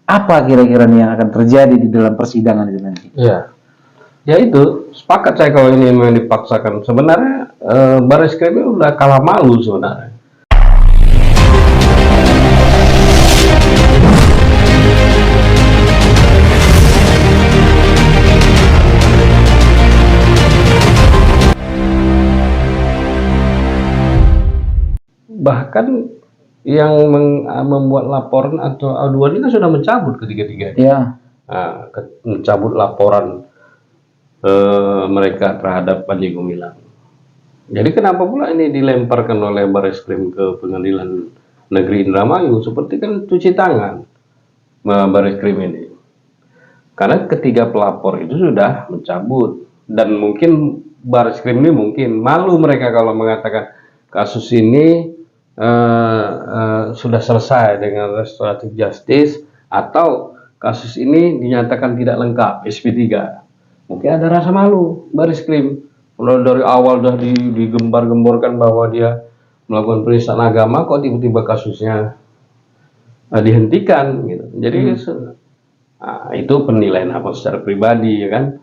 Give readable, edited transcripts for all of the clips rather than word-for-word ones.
Apa kira-kira nih yang akan terjadi di dalam persidangan itu nanti? Ya, ya itu sepakat saya kalau ini memang dipaksakan. Sebenarnya Barreskrim ini udah kalah malu sebenarnya. Bahkan yang membuat laporan atau aduan ini sudah mencabut ketiga-tiganya. Ya. Mencabut laporan mereka terhadap Panji Gumilang. Jadi kenapa pula ini dilemparkan oleh Barreskrim ke Pengadilan Negeri Indramayu? Seperti kan cuci tangan Barreskrim ini. Karena ketiga pelapor itu sudah mencabut. Dan mungkin Barreskrim ini mungkin malu mereka kalau mengatakan kasus ini sudah selesai dengan restoratif justice atau kasus ini dinyatakan tidak lengkap SP3. Mungkin ada rasa malu Barreskrim. Kalau dari awal sudah digembar-gemborkan bahwa dia melakukan penistaan agama, kok tiba-tiba kasusnya dihentikan gitu. Jadi itu penilaian apa secara pribadi ya kan.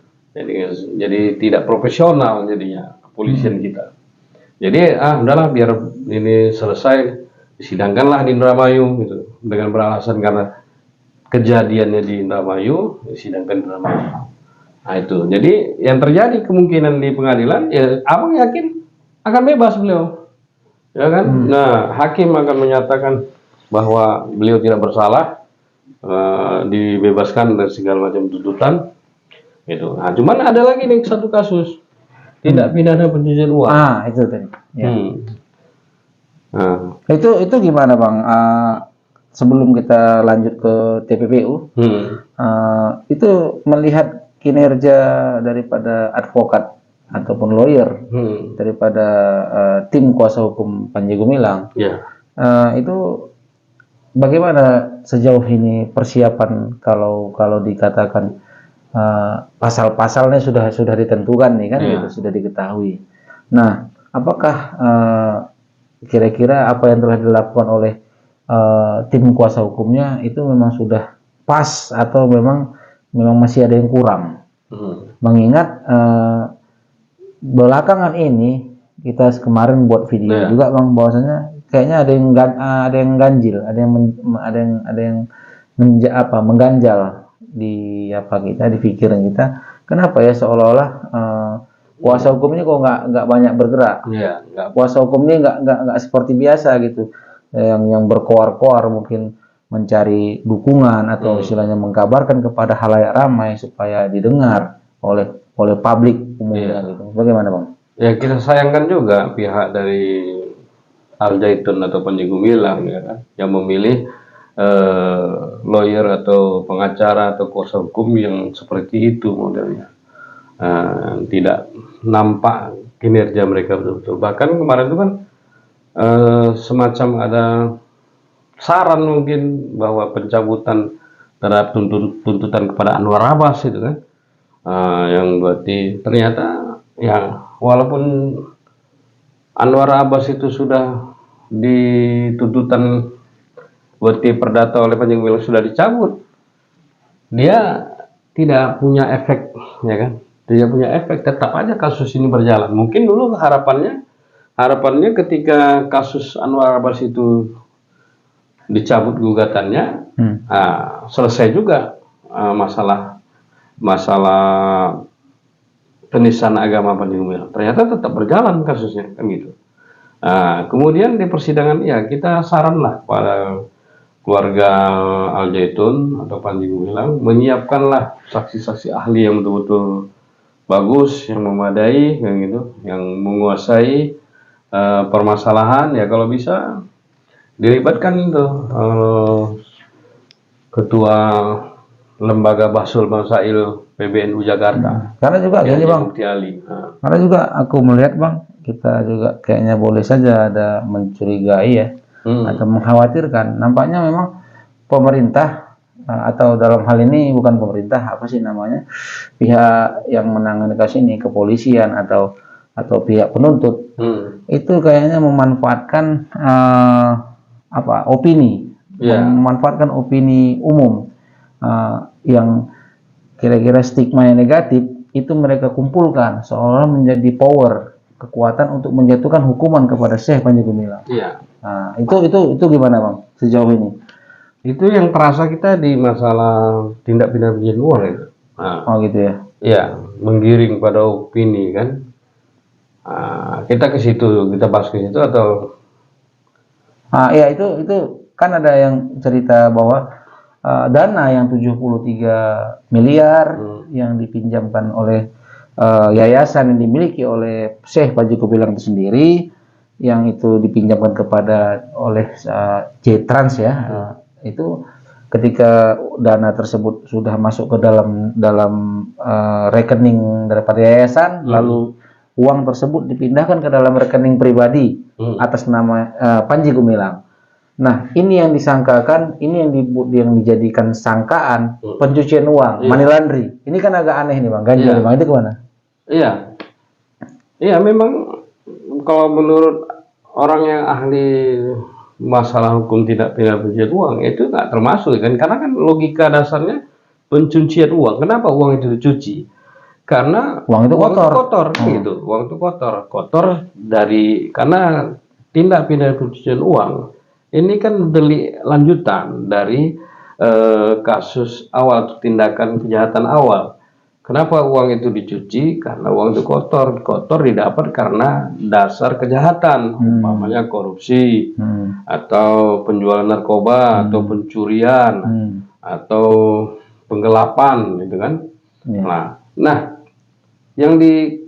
Jadi tidak profesional jadinya kepolisian kita. Jadi udahlah biar ini selesai, disidangkanlah di Indramayu gitu, dengan beralasan karena kejadiannya di Indramayu, disidangkan di Indramayu. Nah itu, jadi yang terjadi kemungkinan di pengadilan, ya abang yakin akan bebas beliau, ya kan? Nah hakim akan menyatakan bahwa beliau tidak bersalah, dibebaskan dari segala macam tuntutan, gitu. Nah cuman ada lagi nih satu kasus. Tidak pidana pencucian uang. Itu tadi. Ya. Itu gimana Bang? Sebelum kita lanjut ke TPPU, itu melihat kinerja daripada advokat ataupun lawyer daripada tim kuasa hukum Panji Gumilang, itu bagaimana sejauh ini persiapan kalau dikatakan pasal-pasalnya sudah ditentukan nih kan, gitu, sudah diketahui. Nah, apakah kira-kira apa yang telah dilakukan oleh tim kuasa hukumnya itu memang sudah pas atau memang masih ada yang kurang? Mengingat belakangan ini kita kemarin buat video juga Bang, bahwasanya kayaknya ada yang ganjil, ada yang mengganjal di di pikiran kita. Kenapa ya seolah-olah kuasa hukum ini kok nggak banyak bergerak? Kuasa hukum ini nggak seperti biasa gitu, yang berkoar-koar mungkin mencari dukungan atau istilahnya mengkabarkan kepada halayak ramai supaya didengar oleh publik umumnya gitu. Bagaimana Bang? Ya kita sayangkan juga pihak dari Al Zaitun atau Panji Gumilang ya kan, yang memilih lawyer atau pengacara atau kuasa hukum yang seperti itu modelnya. Tidak nampak kinerja mereka betul-betul. Bahkan kemarin itu kan semacam ada saran mungkin bahwa pencabutan terhadap tuntutan kepada Anwar Abbas itu kan, yang berarti ternyata ya walaupun Anwar Abbas itu sudah dituntutan bukti perdata oleh Panji Gumilang sudah dicabut, dia tidak punya efek, ya kan? Tidak punya efek, tetap aja kasus ini berjalan. Mungkin dulu harapannya ketika kasus Anwar Abbas itu dicabut gugatannya, selesai juga masalah penistaan agama Panji Gumilang. Ternyata tetap berjalan kasusnya, kan gitu. Kemudian di persidangan ya kita saranlah pada keluarga Al Zaitun atau Panji Gumilang menyiapkanlah saksi-saksi ahli yang betul-betul bagus, yang memadai, yang gitu, yang menguasai permasalahan. Ya kalau bisa dilibatkan itu ketua lembaga Bahsul Masail PBNU Jakarta. Karena juga gini Bang, karena juga aku melihat Bang, kita juga kayaknya boleh saja ada mencurigai ya, atau mengkhawatirkan. Nampaknya memang pemerintah atau dalam hal ini bukan pemerintah, apa sih namanya, pihak yang menangani kasus ini, kepolisian atau pihak penuntut, itu kayaknya memanfaatkan opini, memanfaatkan opini umum yang kira-kira stigma yang negatif itu mereka kumpulkan seolah menjadi power kekuatan untuk menjatuhkan hukuman kepada Syekh Panji Gumilang. Iya. Nah, itu gimana Bang sejauh ini? Itu yang terasa kita di masalah tindak pidana pencucian uang itu. Nah, Oh gitu ya. ya, menggiring pada opini kan. Kita ke situ, kita bahas ke situ atau Ya itu kan ada yang cerita bahwa dana yang 73 miliar yang dipinjamkan oleh yayasan yang dimiliki oleh Syekh Panji Gumilang itu sendiri, yang itu dipinjamkan kepada oleh J-Trans ya, itu ketika dana tersebut sudah masuk ke dalam rekening daripada yayasan, lalu uang tersebut dipindahkan ke dalam rekening pribadi atas nama Panji Gumilang. Nah, ini yang disangkakan, ini yang dijadikan sangkaan pencucian uang, money laundry. Ini kan agak aneh nih Bang, ganjil Bang, itu kemana? Iya, iya memang kalau menurut orang yang ahli masalah hukum tindak pidana pencucian uang itu nggak termasuk kan, karena kan logika dasarnya pencucian uang. Kenapa uang itu dicuci? Karena uang itu kotor, gitu. Uang itu kotor dari karena tindak pidana pencucian uang ini kan delik lanjutan dari kasus awal, tindakan kejahatan awal. Kenapa uang itu dicuci? Karena uang itu kotor didapat karena dasar kejahatan, umpamanya korupsi, atau penjualan narkoba, atau pencurian, atau penggelapan, gitu kan? Nah, yang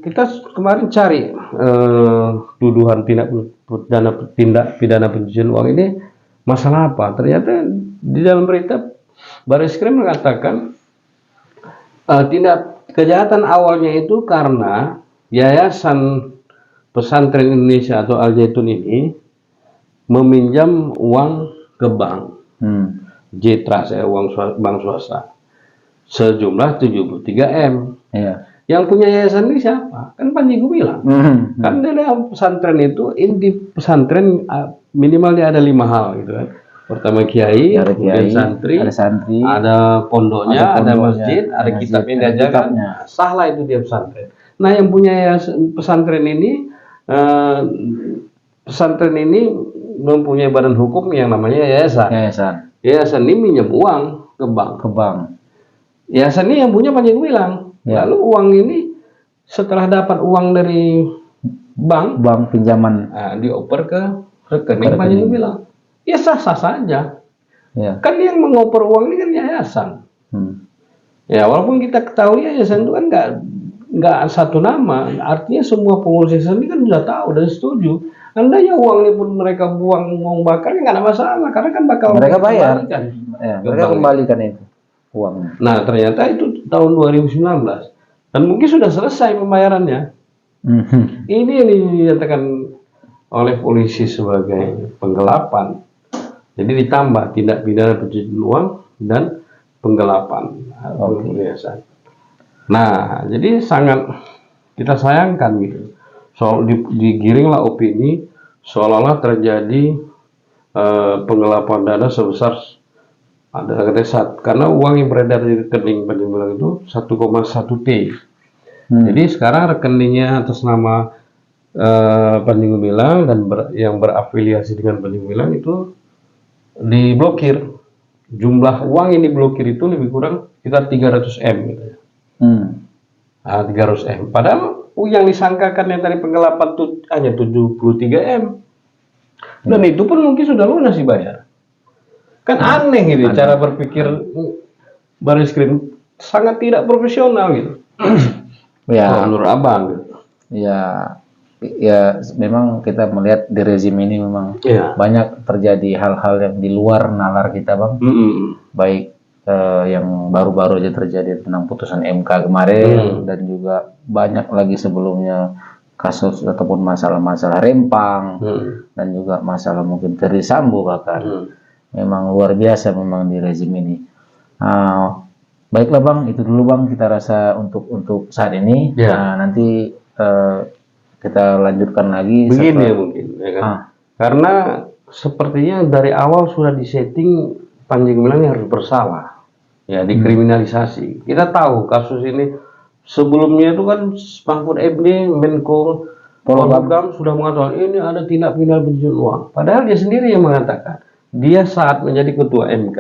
kita kemarin cari tuduhan tindak pidana pencucian uang ini masalah apa? Ternyata di dalam berita Bareskrim mengatakan tindak kejahatan awalnya itu karena Yayasan Pesantren Indonesia atau Al Zaitun ini meminjam uang ke bank, J-Trust ya, bank swasta, sejumlah 73 M. Iya. Yang punya yayasan ini siapa? Kan Panji Gumilang. Kan dalam pesantren itu, inti pesantren minimal dia ada 5 hal gitu kan. Pertama kiai, kemudian santri, ada pondoknya, ada masjid, ada kitab yang diajarkan. Sahlah itu dia pesantren. Nah, yang punya pesantren ini mempunyai badan hukum yang namanya yayasan. Yayasan ini minjem uang ke bank. Yayasan ini yang punya Panji Gumilang. Lalu uang ini setelah dapat uang dari bank pinjaman, dioper ke rekening Panji Gumilang. Ya sah-sah saja. Kan yang mengoper uang ini kan yayasan. Ya walaupun kita ketahui yayasan itu kan nggak satu nama, artinya semua pengurus yayasan ini kan sudah tahu dan setuju. Andainya uang ini pun mereka buang uang bakar, nggak ada masalah karena kan bakal mereka bayar. Mereka kembalikan itu uangnya. Nah ternyata itu tahun 2019 dan mungkin sudah selesai pembayarannya. Ini yang dinyatakan oleh polisi sebagai penggelapan. Jadi ditambah tindak pidana pencucian uang dan penggelapan yayasan. Nah, jadi sangat kita sayangkan gitu. Soal digiringlah opini seolah-olah terjadi penggelapan dana sebesar karena uang yang beredar di rekening Panji Gumilang itu 1,1 T. Jadi sekarang rekeningnya atas nama Panji Gumilang dan yang berafiliasi dengan Panji Gumilang itu diblokir. Jumlah uang yang diblokir itu lebih kurang sekitar 300 M gitu ya. 300 M. Padahal yang disangkakan yang tadi penggelapan itu hanya 73 M. Dan itu pun mungkin sudah lunas dibayar. Kan aneh gitu cara berpikir Bareskrim, sangat tidak profesional gitu. Ya, menurut Abang gitu. Ya memang kita melihat di rezim ini memang banyak terjadi hal-hal yang di luar nalar kita Bang. Baik yang baru-baru aja terjadi tentang putusan MK kemarin dan juga banyak lagi sebelumnya kasus ataupun masalah-masalah Rempang dan juga masalah mungkin Ferdy Sambo bahkan. Memang luar biasa memang di rezim ini. Baiklah Bang, itu dulu Bang kita rasa untuk saat ini. Nanti kita lanjutkan lagi. Begini ya mungkin, ya kan? Karena sepertinya dari awal sudah disetting Panji Gumilang harus bersalah. ya dikriminalisasi. Kita tahu kasus ini sebelumnya itu kan Mahfud MD Menko Polhukam sudah mengatakan ini ada tindak pidana pencucian uang. Padahal dia sendiri yang mengatakan, dia saat menjadi ketua MK,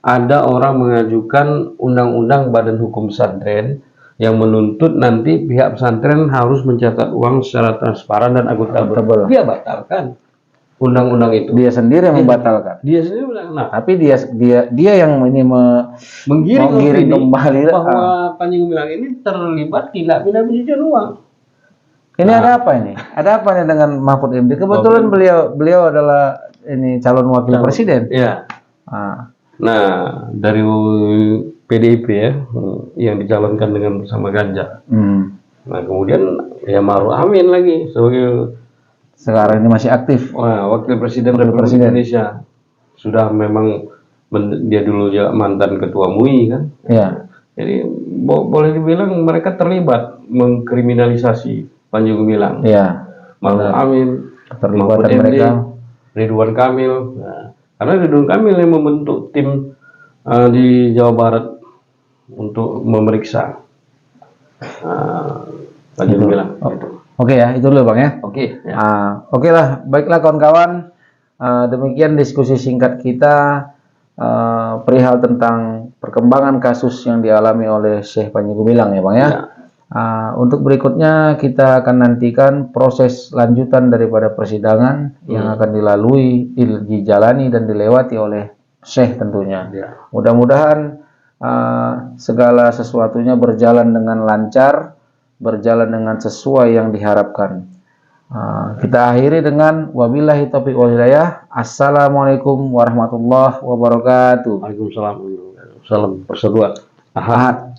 ada orang mengajukan undang-undang Badan Hukum Pesantren yang menuntut nanti pihak pesantren harus mencatat uang secara transparan dan akuntabel. Dia batalkan undang-undang itu. Dia sendiri yang membatalkan. Dia sendiri bilang, nah, Tapi dia yang ini menggiring kembali bahwa Panji Gumilang ini terlibat tindak pidana pencucian uang. Ini ada apa ini? Ada apa nih dengan Mahfud MD? Kebetulan beliau adalah ini calon wakil presiden. Ya. Nah, dari PDIP ya, yang dicalonkan dengan bersama Ganjar. Nah, kemudian ya Maruf Amin lagi sebagai sekarang ini masih aktif. Wakil Presiden Republik Indonesia. Sudah memang dia dulu ya mantan ketua MUI kan. Ya. Jadi boleh dibilang mereka terlibat mengkriminalisasi Panji Gumilang. Iya. Maruf Amin, Terlibatan MD, mereka. Ridwan Kamil. Nah, karena Ridwan Kamil yang membentuk tim di Jawa Barat untuk memeriksa Panji Gumilang. Oke ya, itu dulu Bang ya. Oke. Ya. Oke lah, baiklah kawan-kawan. Demikian diskusi singkat kita perihal tentang perkembangan kasus yang dialami oleh Syekh Panji Gumilang ya Bang ya. Untuk berikutnya kita akan nantikan proses lanjutan daripada persidangan yang akan dijalani dan dilewati oleh Syekh tentunya. Mudah-mudahan segala sesuatunya berjalan dengan lancar, berjalan dengan sesuai yang diharapkan. Kita akhiri dengan wabillahi taufiq wal hidayah. Assalamualaikum warahmatullahi wabarakatuh. Waalaikumsalam. Salam persatuan. Ahad.